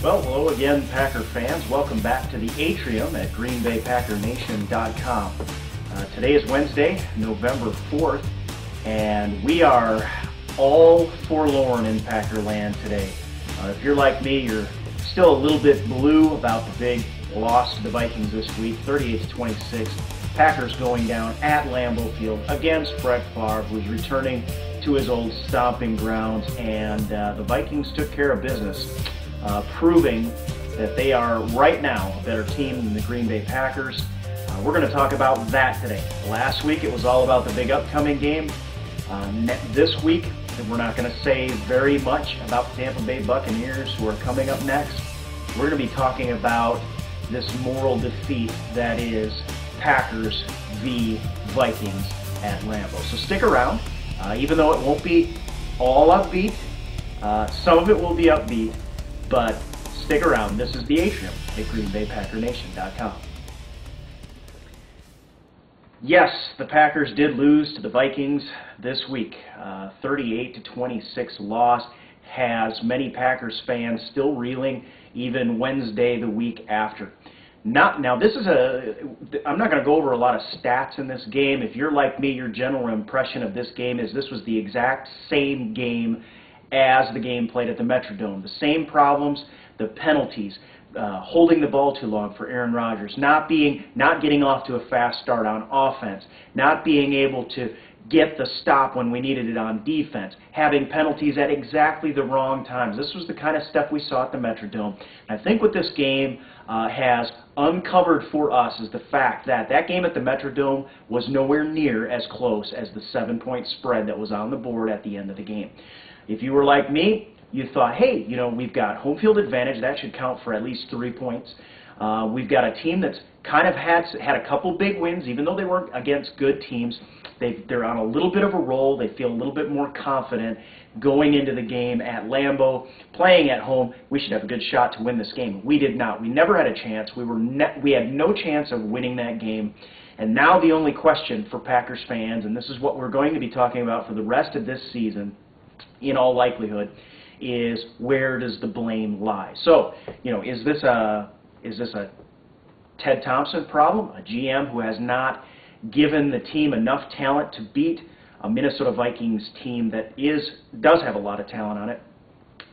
Well, hello again, Packer fans. Welcome back to the Atrium at GreenBayPackerNation.com. Today is Wednesday, November 4th, and we are all forlorn in Packerland today. If you're like me, you're still a little bit blue about the big loss to the Vikings this week, 38-26. Packers going down at Lambeau Field against Brett Favre, who's returning to his old stomping grounds, and the Vikings took care of business, proving that they are right now a better team than the Green Bay Packers. We're going to talk about that today. Last week it was all about the big upcoming game. This week we're not going to say very much about the Tampa Bay Buccaneers, who are coming up next. We're going to be talking about this moral defeat that is Packers v. Vikings at Lambeau. So stick around, even though it won't be all upbeat. Some of it will be upbeat, but stick around. This is the Atrium at GreenBayPackerNation.com. Yes, the Packers did lose to the Vikings this week. 38-26 loss has many Packers fans still reeling even Wednesday the week after. Now, this is I'm not going to go over a lot of stats in this game. If you're like me, your general impression of this game is this was the exact same game as the game played at the Metrodome. The same problems, the penalties, holding the ball too long for Aaron Rodgers, not getting off to a fast start on offense, not being able to get the stop when we needed it on defense, having penalties at exactly the wrong times. This was the kind of stuff we saw at the Metrodome. And I think what this game has uncovered for us is the fact that that game at the Metrodome was nowhere near as close as the 7-point spread that was on the board at the end of the game. If you were like me, you thought, hey, you know, we've got home field advantage. That should count for at least 3 points. We've got a team that's kind of had a couple big wins, even though they weren't against good teams. They're on a little bit of a roll. They feel a little bit more confident going into the game at Lambeau, playing at home. We should have a good shot to win this game. We did not. We never had a chance. We had no chance of winning that game. And now the only question for Packers fans, and this is what we're going to be talking about for the rest of this season, in all likelihood, is where does the blame lie? So, you know, is this a Ted Thompson problem, a GM who has not given the team enough talent to beat a Minnesota Vikings team that does have a lot of talent on it?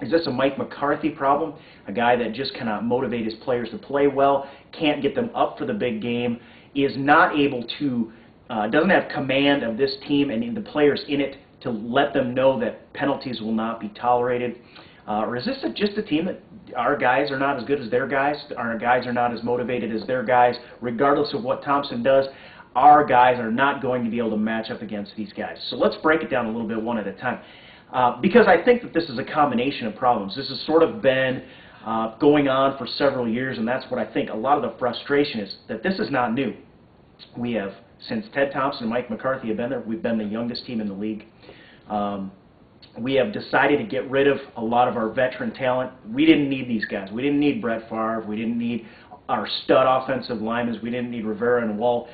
Is this a Mike McCarthy problem, a guy that just cannot motivate his players to play well, can't get them up for the big game, is not able to, doesn't have command of this team and the players in it to let them know that penalties will not be tolerated? Or is this just a team that our guys are not as good as their guys, our guys are not as motivated as their guys, regardless of what Thompson does? Our guys are not going to be able to match up against these guys. So let's break it down a little bit one at a time. Because I think that this is a combination of problems. This has sort of been going on for several years, and that's what I think a lot of the frustration is, that this is not new. We have, since Ted Thompson and Mike McCarthy have been there, we've been the youngest team in the league. We have decided to get rid of a lot of our veteran talent. We didn't need these guys. We didn't need Brett Favre. We didn't need our stud offensive linemen. We didn't need Rivera and Wall.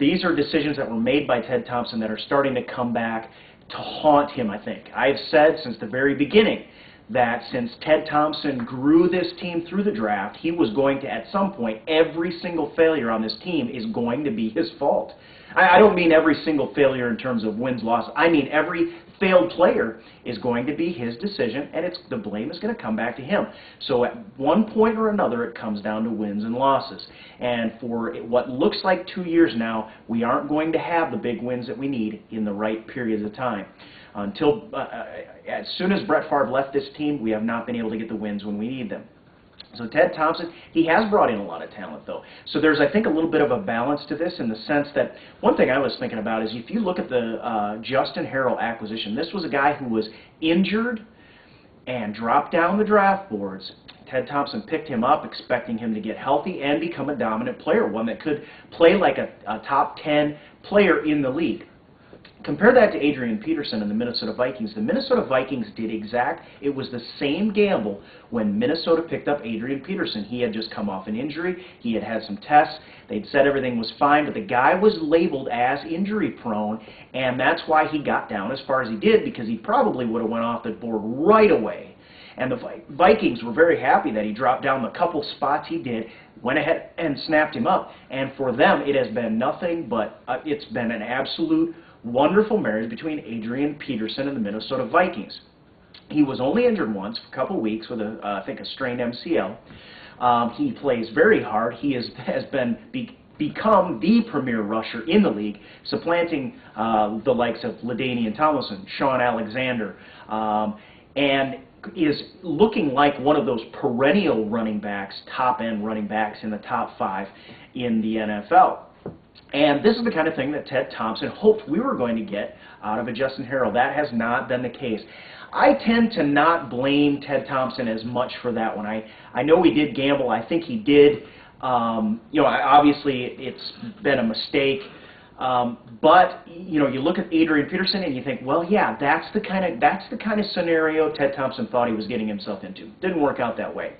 These are decisions that were made by Ted Thompson that are starting to come back to haunt him, I think. I've said since the very beginning that since Ted Thompson grew this team through the draft, he was going to, at some point, every single failure on this team is going to be his fault. I don't mean every single failure in terms of wins, losses. I mean every failed player is going to be his decision, and the blame is going to come back to him. So at one point or another, it comes down to wins and losses. And for what looks like 2 years now, we aren't going to have the big wins that we need in the right periods of time. Until as soon as Brett Favre left this team, we have not been able to get the wins when we need them. So Ted Thompson, he has brought in a lot of talent, though. So there's, I think, a little bit of a balance to this in the sense that one thing I was thinking about is if you look at the Justin Harrell acquisition, this was a guy who was injured and dropped down the draft boards. Ted Thompson picked him up, expecting him to get healthy and become a dominant player, one that could play like a top 10 player in the league. Compare that to Adrian Peterson and the Minnesota Vikings. The Minnesota Vikings did it was the same gamble when Minnesota picked up Adrian Peterson. He had just come off an injury. He had had some tests. They'd said everything was fine, but the guy was labeled as injury prone, and that's why he got down as far as he did, because he probably would have went off the board right away. And the Vikings were very happy that he dropped down the couple spots he did, went ahead and snapped him up. And for them, it has been nothing but, it's been an absolute wonderful marriage between Adrian Peterson and the Minnesota Vikings. He was only injured once for a couple weeks with, I think, a strained MCL. He plays very hard. He has become the premier rusher in the league, supplanting the likes of LaDainian Tomlinson, Sean Alexander, and is looking like one of those perennial running backs, top-end running backs in the top 5 in the NFL. And this is the kind of thing that Ted Thompson hoped we were going to get out of a Justin Harrell. That has not been the case. I tend to not blame Ted Thompson as much for that one. I know he did gamble. I think he did. Obviously it's been a mistake. But you look at Adrian Peterson and you think, well, yeah, that's the kind of scenario Ted Thompson thought he was getting himself into. Didn't work out that way.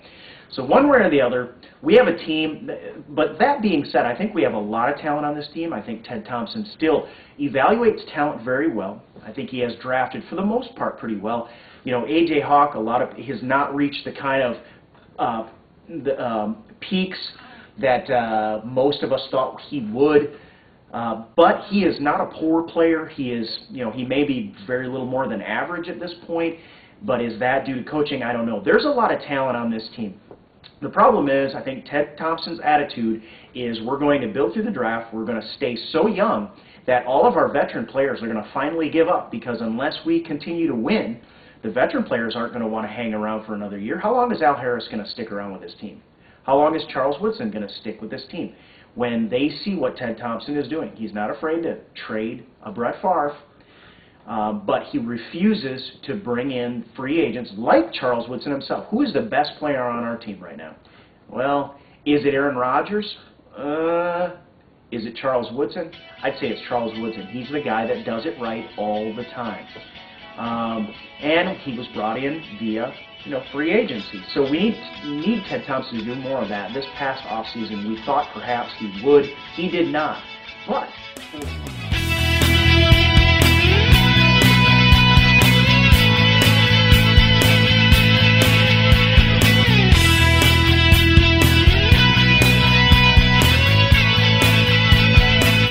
So one way or the other, we have a team. But that being said, I think we have a lot of talent on this team. I think Ted Thompson still evaluates talent very well. I think he has drafted, for the most part, pretty well. A.J. Hawk, has not reached the kind of peaks that most of us thought he would. But he is not a poor player. He is, he may be very little more than average at this point. But is that due to coaching? I don't know. There's a lot of talent on this team. The problem is, I think Ted Thompson's attitude is we're going to build through the draft. We're going to stay so young that all of our veteran players are going to finally give up, because unless we continue to win, the veteran players aren't going to want to hang around for another year. How long is Al Harris going to stick around with this team? How long is Charles Woodson going to stick with this team? When they see what Ted Thompson is doing, he's not afraid to trade a Brett Favre, but he refuses to bring in free agents like Charles Woodson himself. Who is the best player on our team right now? Well, is it Aaron Rodgers? Is it Charles Woodson? I'd say it's Charles Woodson. He's the guy that does it right all the time. And he was brought in via free agency. So we need Ted Thompson to do more of that. This past offseason, we thought perhaps he would. He did not. But